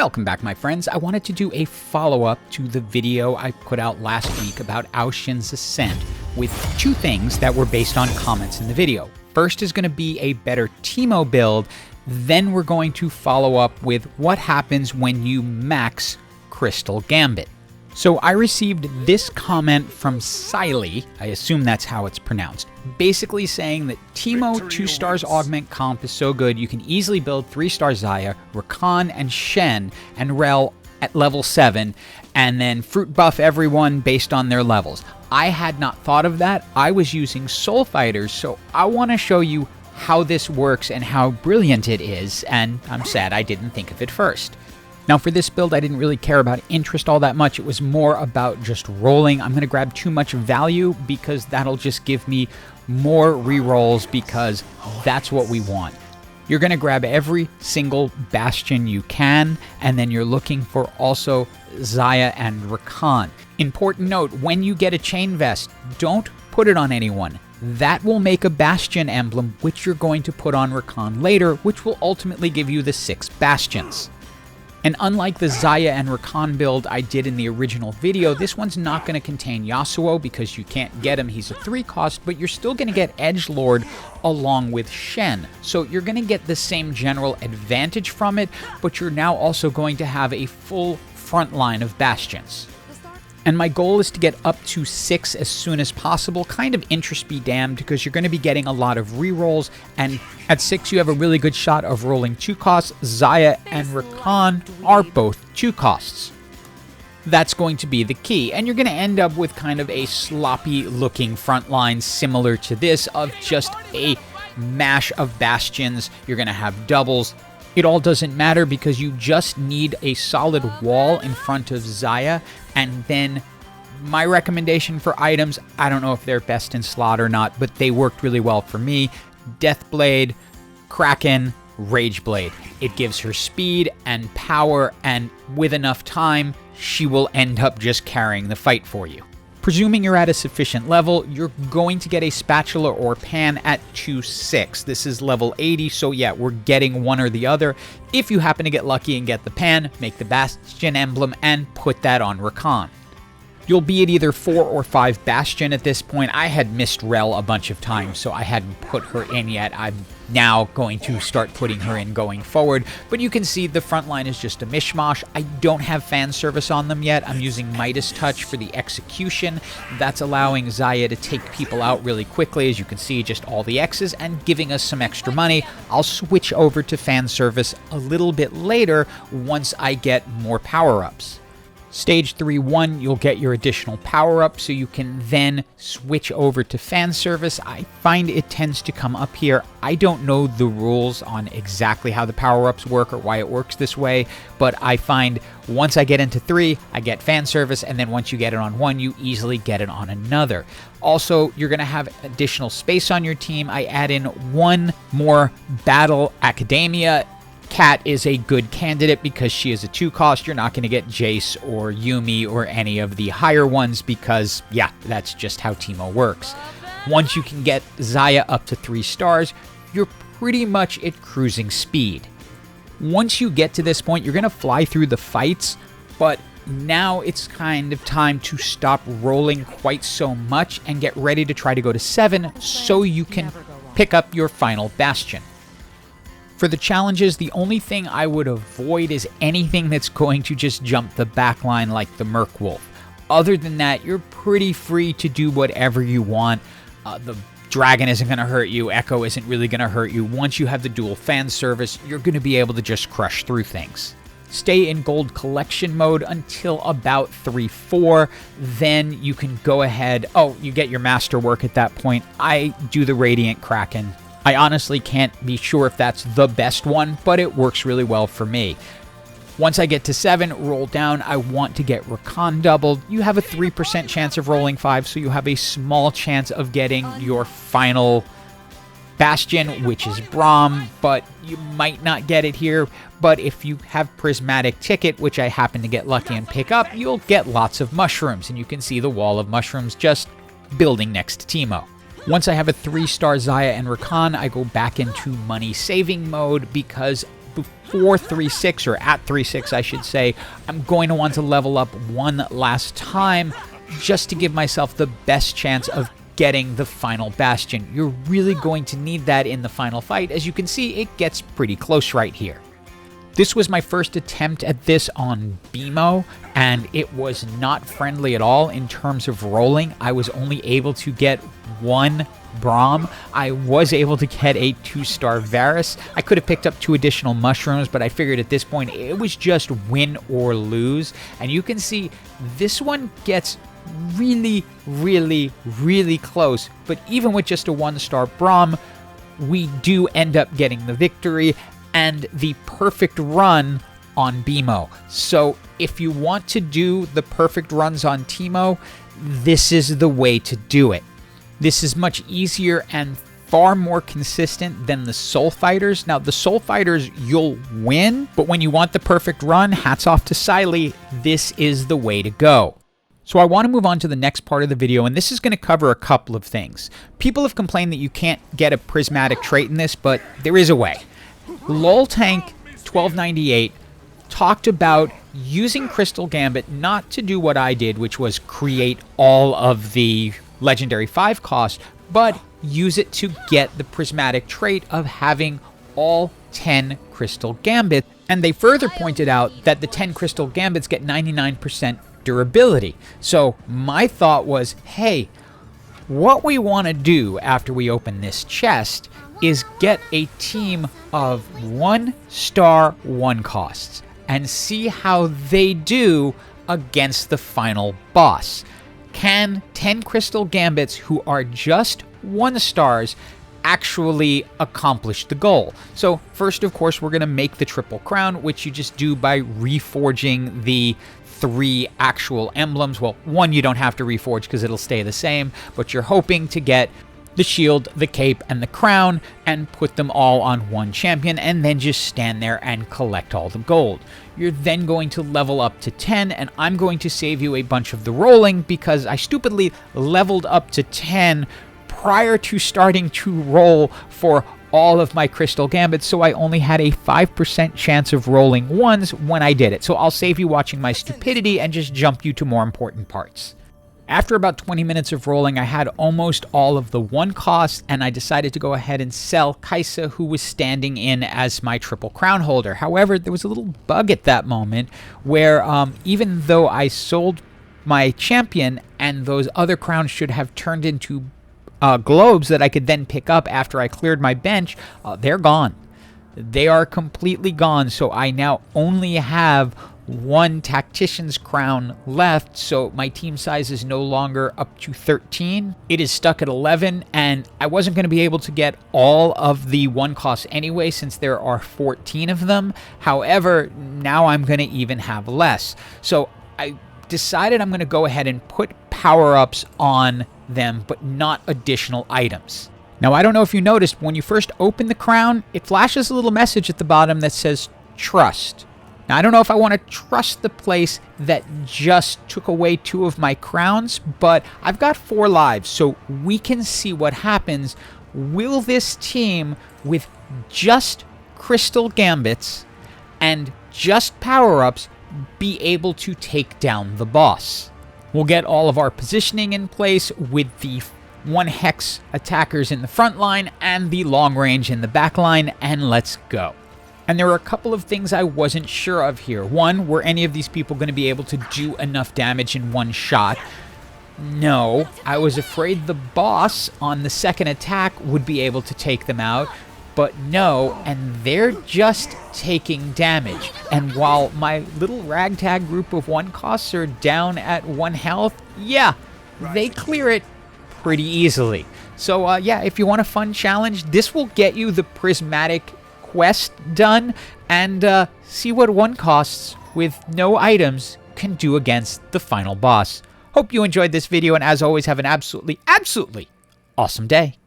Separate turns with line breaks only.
Welcome back, my friends. I wanted to do a follow-up to the video I put out last week about Shin's Ascent with two things that were based on comments in the video. First is going to be a better TEEMO build, then we're going to follow up with what happens when you max Crystal Gambit. So I received this comment from Cyleeeh, I assume that's how it's pronounced, basically saying that TEEMO 2 stars augment comp is so good you can easily build 3-star Xayah, Rakan, and Shen and Rell at level 7, and then fruit buff everyone based on their levels. I had not thought of that. I was using Soul Fighters, so I want to show you how this works and how brilliant it is, and I'm sad I didn't think of it first. Now for this build, I didn't really care about interest all that much. It was more about just rolling. I'm going to grab too much value because that'll just give me more rerolls because that's what we want. You're going to grab every single Bastion you can, and then you're looking for also Xayah and Rakan. Important note, when you get a chain vest, don't put it on anyone. That will make a Bastion Emblem, which you're going to put on Rakan later, which will ultimately give you the 6 Bastions. And unlike the Xayah and Rakan build I did in the original video, this one's not going to contain Yasuo because you can't get him. He's a 3 cost, but you're still going to get Edgelord along with Shen. So you're going to get the same general advantage from it, but you're now also going to have a full front line of Bastions. And my goal is to get up to 6 as soon as possible. Kind of interest be damned because you're going to be getting a lot of rerolls. And at 6, you have a really good shot of rolling 2 costs. Xayah and Rakan are both 2 costs. That's going to be the key. And you're going to end up with kind of a sloppy looking front line similar to this of just a mash of Bastions. You're going to have doubles. It all doesn't matter because you just need a solid wall in front of Xayah. And then my recommendation for items, I don't know if they're best in slot or not, but they worked really well for me. Deathblade, Kraken, Rageblade. It gives her speed and power, and with enough time, she will end up just carrying the fight for you. Presuming you're at a sufficient level, you're going to get a spatula or pan at 2-6. This is level 80, so yeah, we're getting one or the other. If you happen to get lucky and get the pan, make the Bastion Emblem and put that on Rakan. You'll be at either 4 or 5 Bastion at this point. I had missed Rell a bunch of times, so I hadn't put her in yet. I'm now going to start putting her in going forward. But you can see the front line is just a mishmash. I don't have fan service on them yet. I'm using Midas Touch for the execution. That's allowing Xayah to take people out really quickly. As you can see, just all the X's and giving us some extra money. I'll switch over to fan service a little bit later once I get more power-ups. Stage 3-1, you'll get your additional power-up, so you can then switch over to fan service. I find it tends to come up here. I don't know the rules on exactly how the power-ups work or why it works this way, but I find once I get into 3, I get fan service, and then once you get it on 1, you easily get it on another. Also, you're going to have additional space on your team. I add in 1 more Battle Academia. Cat is a good candidate because she is a 2 cost. You're not going to get Jace or Yuumi or any of the higher ones because, yeah, that's just how TEEMO works. Once you can get Xayah up to 3 stars, you're pretty much at cruising speed. Once you get to this point, you're going to fly through the fights, but now it's kind of time to stop rolling quite so much and get ready to try to go to 7 so you can pick up your final Bastion. For the challenges, the only thing I would avoid is anything that's going to just jump the backline like the Merc Wolf. Other than that, you're pretty free to do whatever you want. The Dragon isn't going to hurt you. Echo isn't really going to hurt you. Once you have the dual fan service, you're going to be able to just crush through things. Stay in gold collection mode until about 3-4. Then you can go ahead. Oh, you get your masterwork at that point. I do the Radiant Kraken. I honestly can't be sure if that's the best one, but it works really well for me. Once I get to 7, roll down, I want to get Rakan doubled. You have a 3% chance of rolling 5, so you have a small chance of getting your final Bastion, which is Braum, but you might not get it here. But if you have Prismatic ticket, which I happen to get lucky and pick up, you'll get lots of mushrooms, and you can see the wall of mushrooms just building next to TEEMO. Once I have a 3-star Xayah and Rakan, I go back into money saving mode because before 3-6, or at 3-6 I should say, I'm going to want to level up one last time just to give myself the best chance of getting the final Bastion. You're really going to need that in the final fight. As you can see, it gets pretty close right here. This was my first attempt at this on Beemo, and it was not friendly at all in terms of rolling. I was only able to get one Braum. I was able to get a 2-star Varus. I could have picked up 2 additional mushrooms, but I figured at this point it was just win or lose. And you can see this one gets really, really, really close. But even with just a 1-star Braum, we do end up getting the victory and the perfect run on Beemo. So if you want to do the perfect runs on TEEMO, this is the way to do it. This is much easier and far more consistent than the Soul Fighters. Now, the Soul Fighters, you'll win, but when you want the perfect run, hats off to Cyleeeh, this is the way to go. So I want to move on to the next part of the video, and this is going to cover a couple of things. People have complained that you can't get a prismatic trait in this, but there is a way. LolTank1298 talked about using Crystal Gambit not to do what I did, which was create all of the Legendary 5 cost, but use it to get the prismatic trait of having all 10 Crystal Gambit. And they further pointed out that the 10 Crystal Gambits get 99% durability. So my thought was, hey, what we want to do after we open this chest is get a team of 1-star 1 costs and see how they do against the final boss. Can 10 Crystal Gambits who are just 1-stars actually accomplish the goal? So first, of course, we're going to make the triple crown, which you just do by reforging the 3 actual emblems. Well, 1 you don't have to reforge because it'll stay the same, but you're hoping to get the shield, the cape, and the crown, and put them all on one champion, and then just stand there and collect all the gold. You're then going to level up to 10, and I'm going to save you a bunch of the rolling because I stupidly leveled up to 10 prior to starting to roll for all of my Crystal Gambits, so I only had a 5% chance of rolling 1s when I did it. So I'll save you watching my stupidity and just jump you to more important parts. After about 20 minutes of rolling, I had almost all of the 1 cost, and I decided to go ahead and sell Xayah, who was standing in as my triple crown holder. However, there was a little bug at that moment where even though I sold my champion and those other crowns should have turned into globes that I could then pick up after I cleared my bench, they're gone. They are completely gone, so I now only have 1 tactician's crown left, so my team size is no longer up to 13. It is stuck at 11, and I wasn't going to be able to get all of the 1 costs anyway since there are 14 of them. However, now I'm going to even have less. So I decided I'm going to go ahead and put power-ups on them, but not additional items. Now, I don't know if you noticed, when you first open the crown, it flashes a little message at the bottom that says trust. Now, I don't know if I want to trust the place that just took away 2 of my crowns, but I've got 4 lives, so we can see what happens. Will this team with just Crystal Gambits and just power-ups be able to take down the boss? We'll get all of our positioning in place with the 1 hex attackers in the front line and the long range in the back line, and let's go. And there were a couple of things I wasn't sure of here. 1, were any of these people going to be able to do enough damage in 1 shot? No. I was afraid the boss on the second attack would be able to take them out, but no, and they're just taking damage. And while my little ragtag group of 1 costs are down at 1 health, yeah, they clear it pretty easily. So yeah, if you want a fun challenge, this will get you the prismatic quest done, and see what 1 costs with no items can do against the final boss. Hope you enjoyed this video, and as always, have an absolutely awesome day.